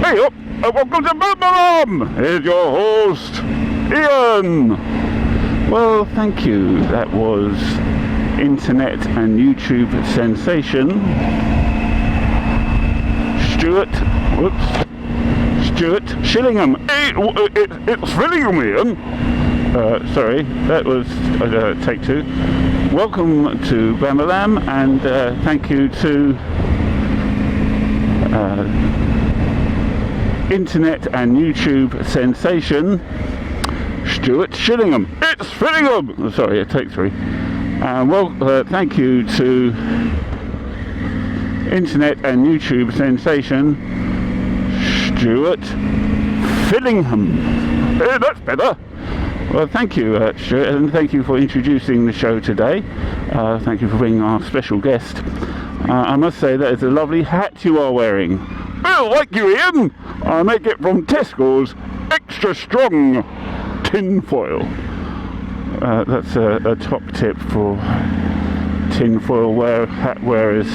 Hey up, and welcome to Birmingham! Here's your host, Ian! Well, thank you. That was internet and YouTube sensation Stuart Shillingham. It's Shillingham, Ian! Sorry, that was take two. Welcome to Birmingham, and thank you to internet and YouTube sensation Stuart Shillingham. It's Shillingham! Sorry, take three. Thank you to internet and YouTube sensation Stuart Shillingham. That's better. Well, thank you, Stuart, and thank you for introducing the show today. Thank you for being our special guest. I must say that is a lovely hat you are wearing. Oh, like you, Ian! I make it from Tesco's extra strong tin foil. That's a top tip for tin foil hat wearers.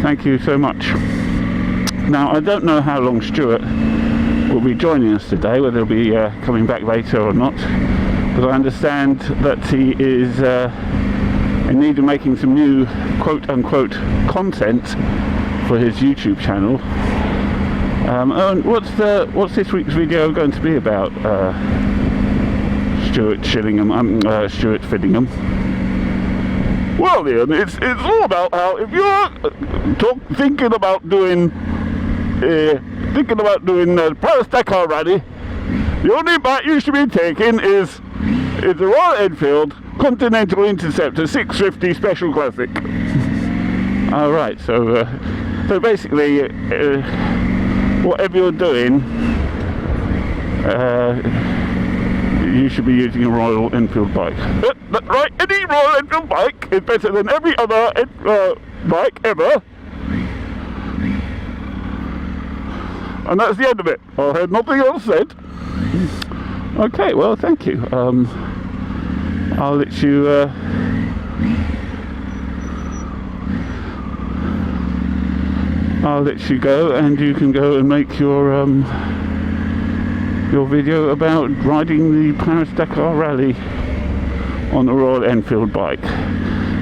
Thank you so much. Now, I don't know how long Stuart will be joining us today, whether he'll be coming back later or not, but I understand that he is in need of making some new quote-unquote content for his YouTube channel. What's this week's video going to be about? Stuart Shillingham. Stuart Shillingham. Well, Ian, it's all about how if you're thinking about doing the Paris-Dakar rally, the only bite you should be taking is the Royal Enfield Continental Interceptor 650 Special Classic. All right, so basically, whatever you're doing, you should be using a Royal Enfield bike. That's right, any Royal Enfield bike is better than every other bike ever. And that's the end of it. I heard nothing else said. Okay, well, thank you. I'll let you go, and you can go and make your video about riding the Paris-Dakar rally on the Royal Enfield bike.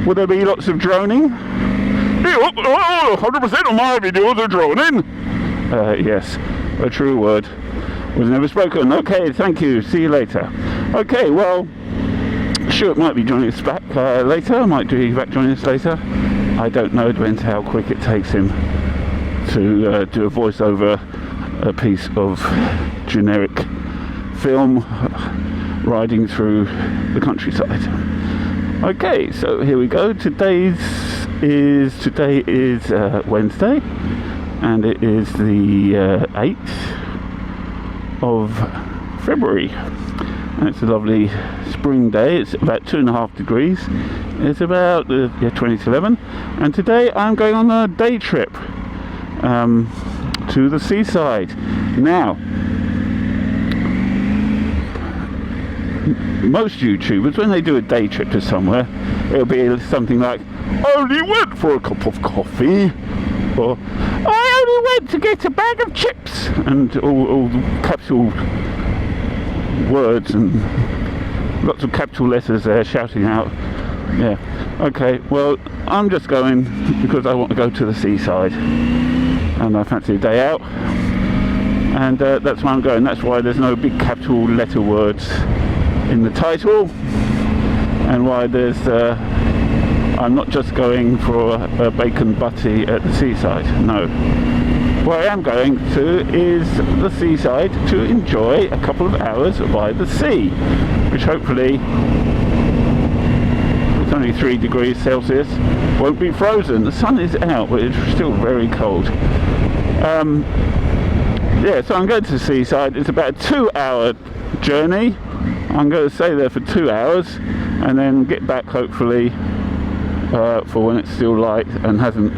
Will there be lots of droning? 100% of my videos are droning. Yes, a true word was never spoken. Okay, thank you. See you later. Okay, well, Stuart might be joining us back later. Might be back joining us later. I don't know. It depends how quick it takes him to do a voiceover, a piece of generic film riding through the countryside. Okay, so here we go. Today is Wednesday, and it is the 8th of February, and it's a lovely spring day. It's about 2.5 degrees. It's about 20 to 11, and today I'm going on a day trip to the seaside. Now, most YouTubers, when they do a day trip to somewhere, it'll be something like, I only went for a cup of coffee, or I only went to get a bag of chips, and all capital words and lots of capital letters there shouting out. Yeah, okay, well, I'm just going because I want to go to the seaside and I fancy a day out, and that's why I'm going. That's why there's no big capital letter words in the title, and why there's I'm not just going for a bacon butty at the seaside. No, where I am going to is the seaside to enjoy a couple of hours by the sea, which hopefully It's only 3 degrees Celsius. Won't be frozen. The sun is out, but it's still very cold. Yeah, so I'm going to Seaside. It's about a 2-hour journey. I'm going to stay there for 2 hours and then get back hopefully for when it's still light and hasn't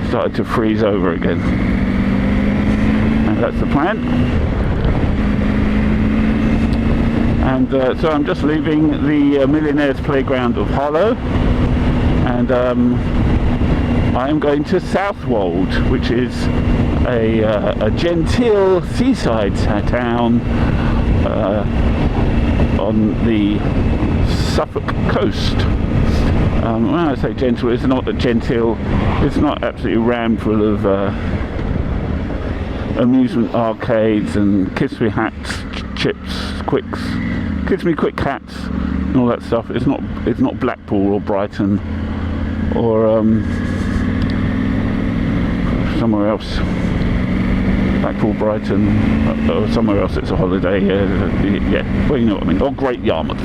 started to freeze over again. And that's the plan. And so I'm just leaving the Millionaire's Playground of Harlow, and I am going to Southwold, which is a genteel seaside town on the Suffolk coast. When I say gentle, it's not genteel, it's not absolutely rammed full of amusement arcades and kiss me hats, chips, quicks, kiss me quick hats and all that stuff. It's not Blackpool or Brighton or somewhere else. Blackpool, Brighton, or somewhere else it's a holiday. Yeah, well, you know what I mean. Or Great Yarmouth.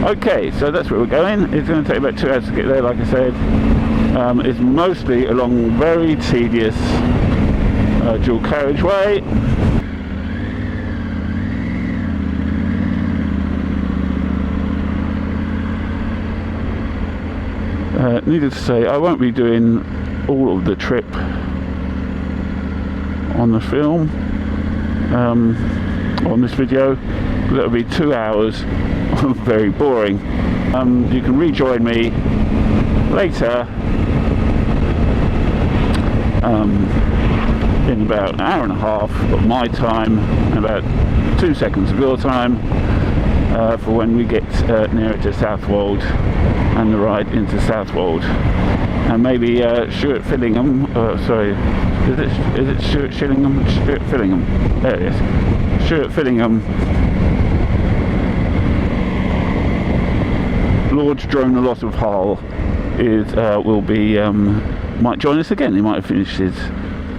Okay, so that's where we're going. It's going to take about 2 hours to get there, like I said. It's mostly along very tedious dual carriageway. Needless to say, I won't be doing all of the trip on the film, on this video. That'll be 2 hours of very boring. You can rejoin me later in about an hour and a half of my time and about 2 seconds of your time for when we get nearer to Southwold and the ride into Southwold, and maybe Stuart Shillingham. Sorry, is it Stuart Shillingham? Stuart Shillingham. There it is. Stuart Shillingham, Lord Dronolot of Hull, will be might join us again. He might have finished his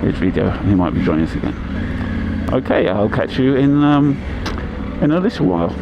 video. He might be joining us again. Okay, I'll catch you in a little while.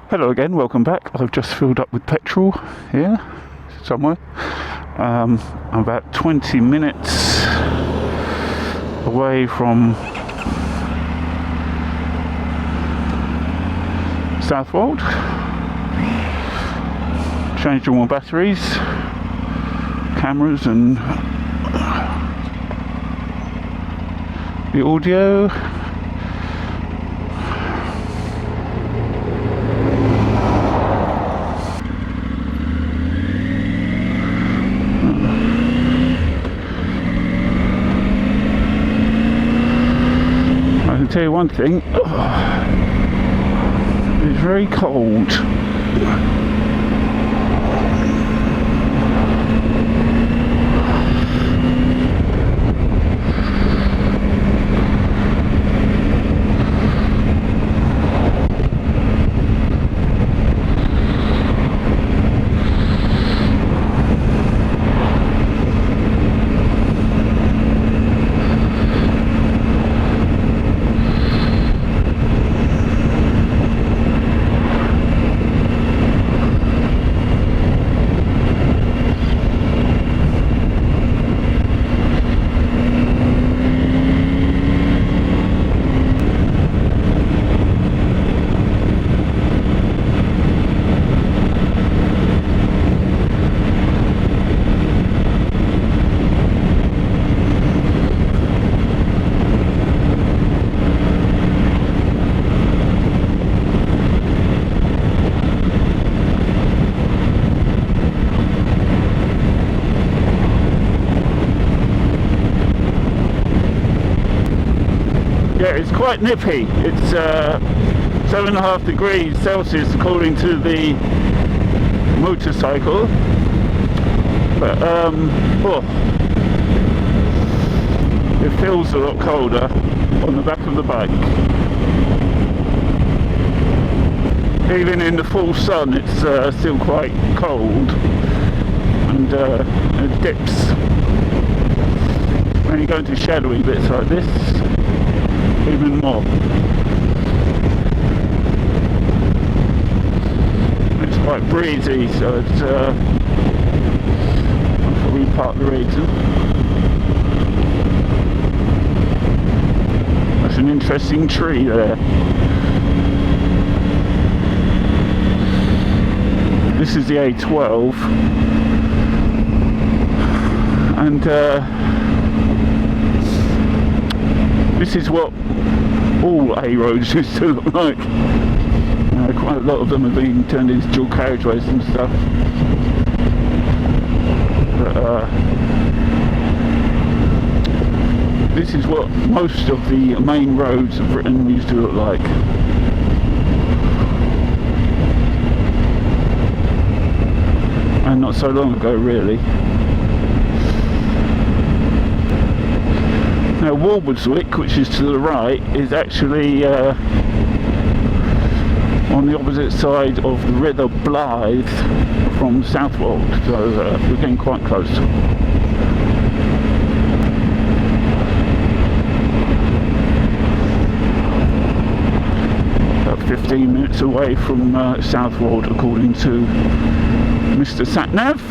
Hello again, welcome back. I've just filled up with petrol here somewhere. I'm about 20 minutes away from Southwold. Changed all my batteries, cameras and the audio. one thing, it's very cold. Yeah, it's quite nippy. It's 7.5 degrees Celsius according to the motorcycle. But it feels a lot colder on the back of the bike. Even in the full sun, it's still quite cold, and it dips when you go into shadowy bits like this. Even more. It's quite breezy, so it's I'll probably park the reason. That's an interesting tree there. This is the A12, and this is what all A roads used to look like. Quite a lot of them have been turned into dual carriageways and stuff. But this is what most of the main roads of Britain used to look like. And not so long ago, really. Now Walberswick, which is to the right, is actually on the opposite side of the River Blythe from Southwold, so we're getting quite close. About 15 minutes away from Southwold, according to Mr. Satnav.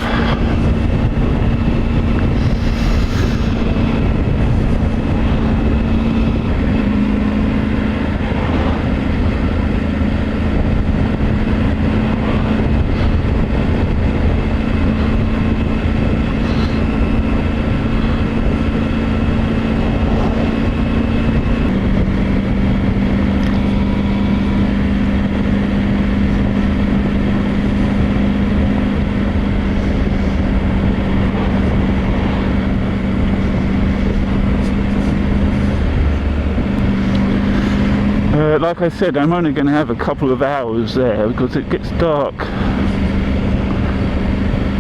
Like I said, I'm only going to have a couple of hours there because it gets dark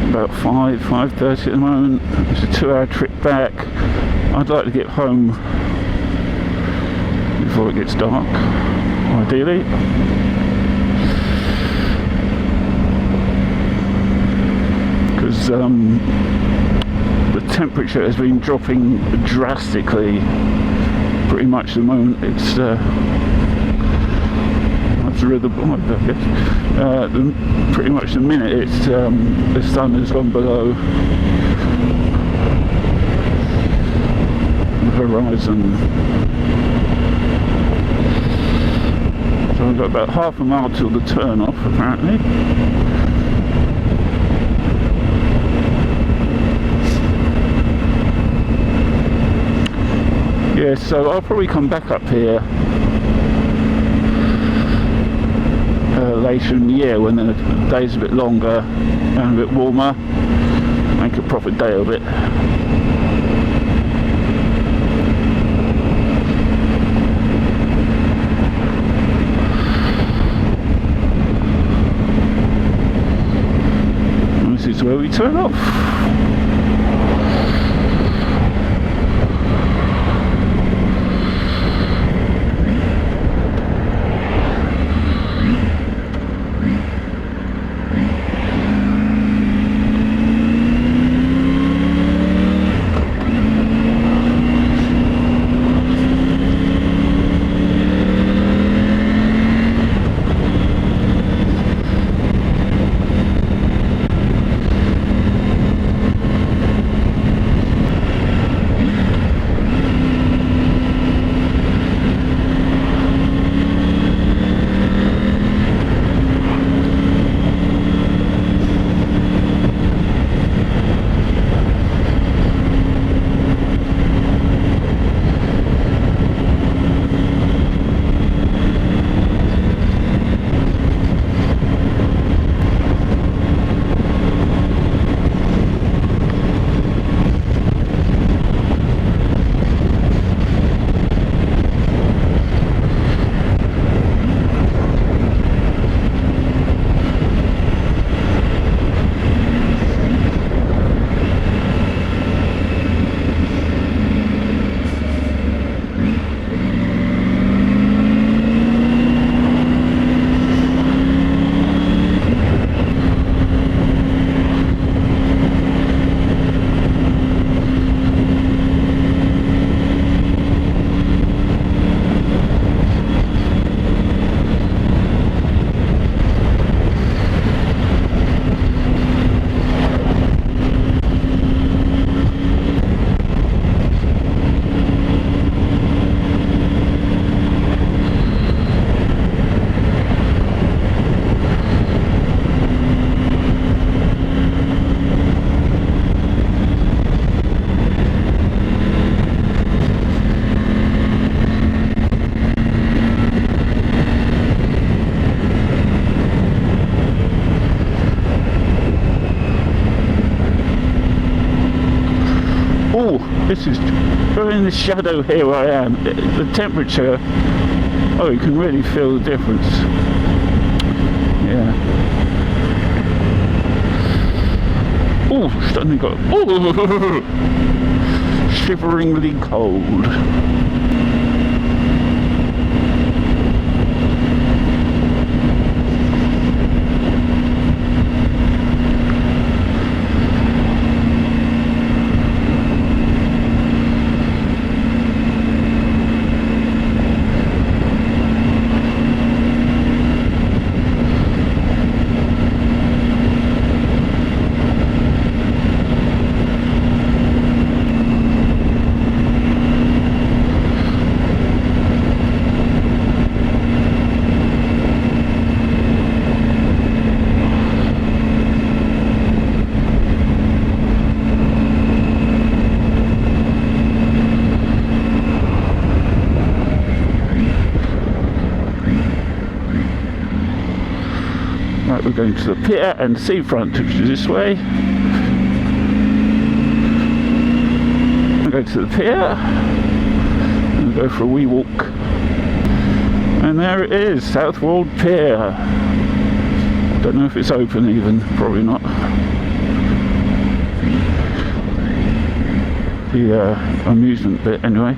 about 5:30 at the moment. It's a 2-hour trip back. I'd like to get home before it gets dark, ideally. Because the temperature has been dropping drastically pretty much the moment it's River Blythe, I guess. Pretty much the minute it's the sun has gone below the horizon. So we've got about half a mile till the turn off, apparently. Yeah, so I'll probably come back up here later in the year when the day's a bit longer and a bit warmer, make a proper day of it. turn off. This is, we're in the shadow here where I am. The temperature, oh, you can really feel the difference. Yeah. Oh, suddenly got, oh, shiveringly cold. We're going to the pier and seafront, which is this way. We'll go to the pier and go for a wee walk. And there it is, Southwold Pier. Don't know if it's open even, probably not. The amusement bit anyway.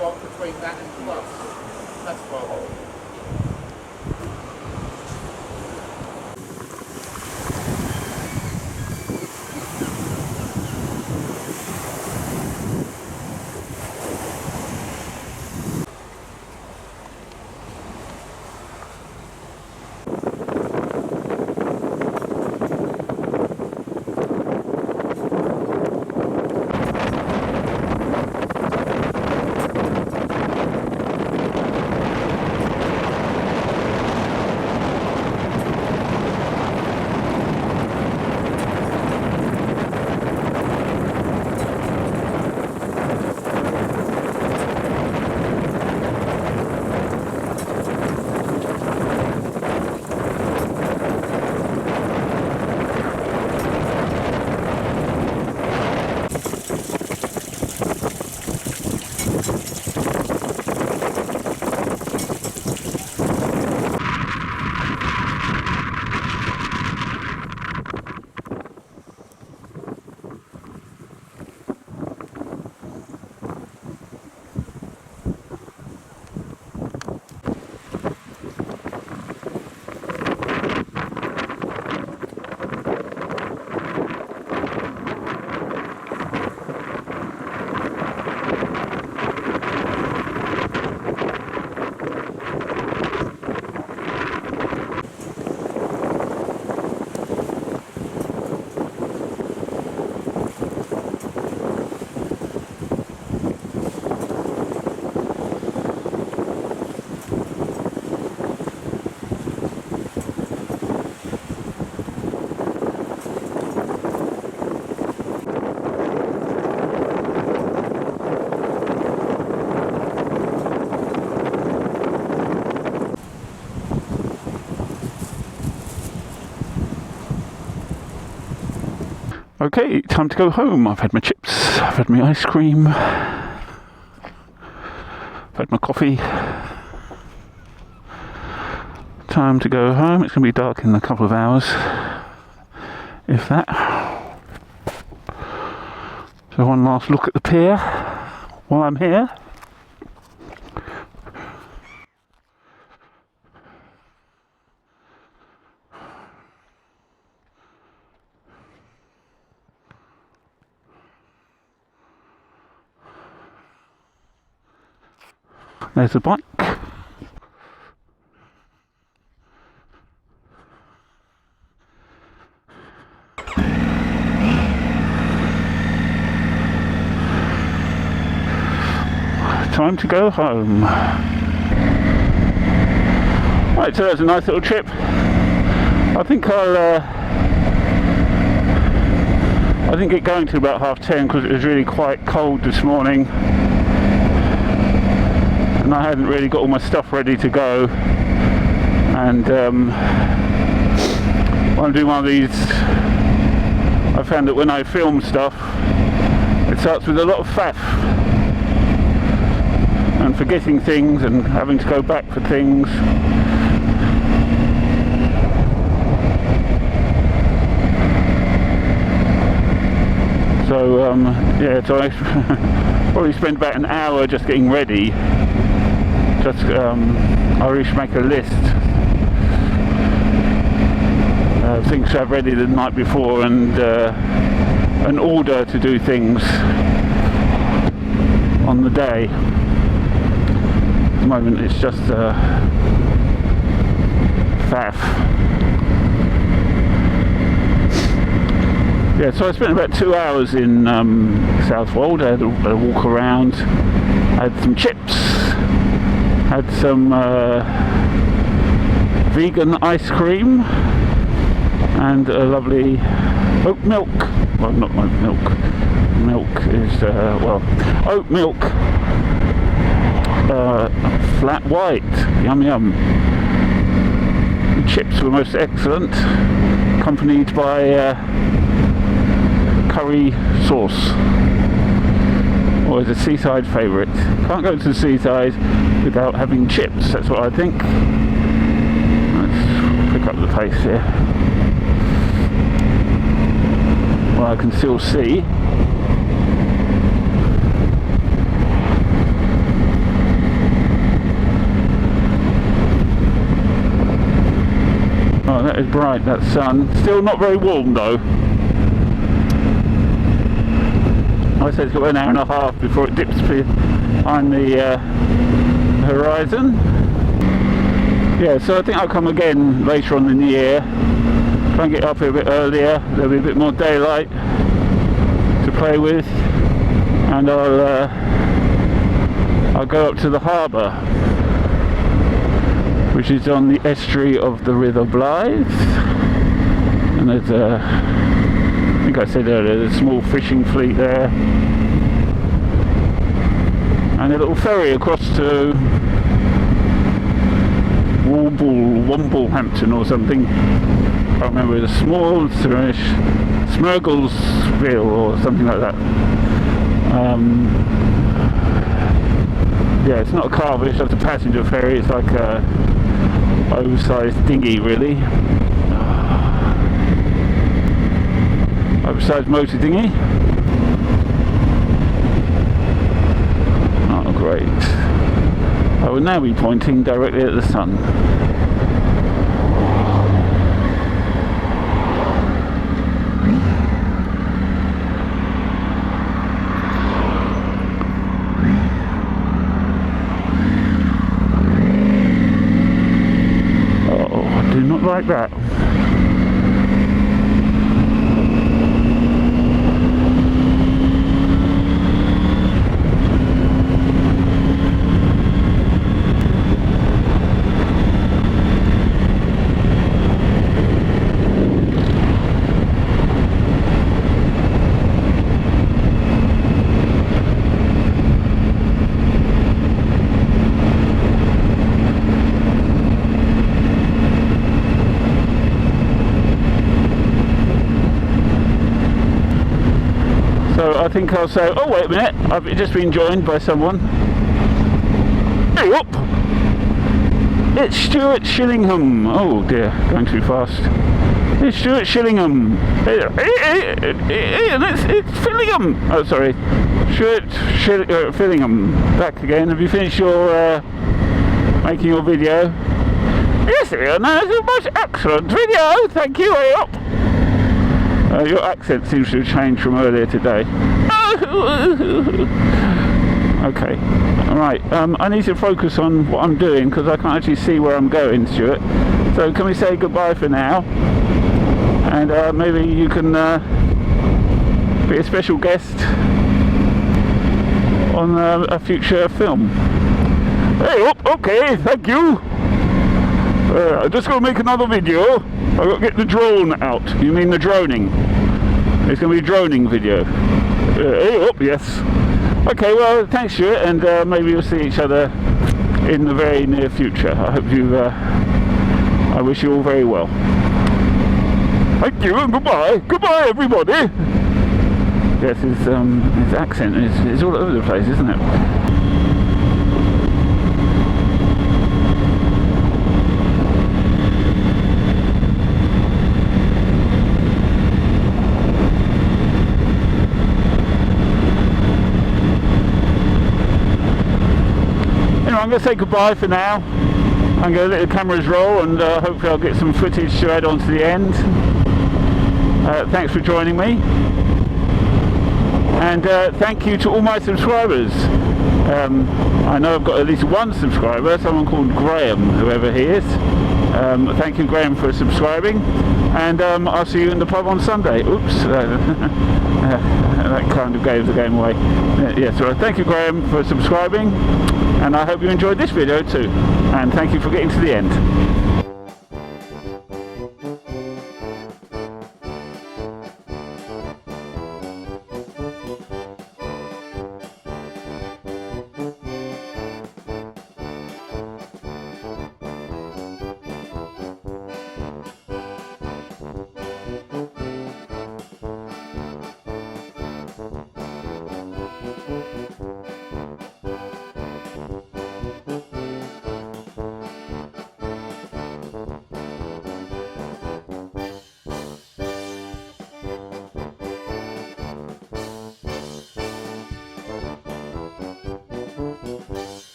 what between that and plus. That's what. Okay, time to go home. I've had my chips, I've had my ice cream, I've had my coffee. Time to go home. It's going to be dark in a couple of hours, if that. So one last look at the pier while I'm here. There's a bike. Time to go home. Right, so that's a nice little trip. I think I didn't get going till about 10:30 because it was really quite cold this morning. And I hadn't really got all my stuff ready to go, and when I'm doing one of these, I found that when I film stuff, it starts with a lot of faff and forgetting things and having to go back for things. So yeah, so I probably spent about an hour just getting ready. Just I always make a list of things to have ready the night before, and an order to do things on the day. At the moment it's just faff. Yeah, so I spent about 2 hours in Southwold. I had a walk around, I had some chips, had some vegan ice cream, and a lovely oat milk. Well, not oat milk. Milk is, well, oat milk, flat white. Yum yum. The chips were most excellent, accompanied by curry sauce. Always a seaside favourite. Can't go to the seaside without having chips, that's what I think. Let's pick up the pace here. Well, I can still see. that is bright, that sun. Still not very warm though. I said it's got an hour and a half before it dips behind the horizon. Yeah, so I think I'll come again later on in the year. Try and get up a bit earlier. There'll be a bit more daylight to play with, and I'll go up to the harbour, which is on the estuary of the River Blythe. And there's I think I said earlier, there's a small fishing fleet there, and a little ferry across to Womblehampton or something. I can't remember, the small Smurglesville or something like that. Yeah, it's not a carvish, that's a passenger ferry. It's like a oversized dinghy, really. Oversized motor dinghy. Oh, great. I will now be pointing directly at the sun. Oh, I do not like that. I think I'll say, oh wait a minute, I've just been joined by someone. Hey up! It's Stuart Shillingham. Oh dear, going too fast. It's Stuart Shillingham. Hey, it's Fillingham. Oh sorry, Stuart Fillingham. Back again. Have you finished your making your video? Yes, it's a most excellent video. Thank you. Hey up. Your accent seems to have changed from earlier today. Okay, alright, I need to focus on what I'm doing because I can't actually see where I'm going, Stuart. So can we say goodbye for now? And maybe you can be a special guest on a future film. Hey, okay, thank you. I'm just going to make another video. I've got to get the drone out. You mean the droning? It's going to be a droning video. Yes. Okay, well, thanks, Stuart, and maybe we'll see each other in the very near future. I hope you. I wish you all very well. Thank you and goodbye. Goodbye, everybody. Yes, his accent is all over the place, isn't it? I'm going to say goodbye for now. I'm going to let the cameras roll, and hopefully I'll get some footage to add on to the end. Thanks for joining me, and thank you to all my subscribers. I know I've got at least one subscriber, someone called Graham, whoever he is. Thank you, Graham, for subscribing, and I'll see you in the pub on Sunday. Oops, that kind of gave the game away. Yes, so thank you, Graham, for subscribing, and I hope you enjoyed this video too, and thank you for getting to the end.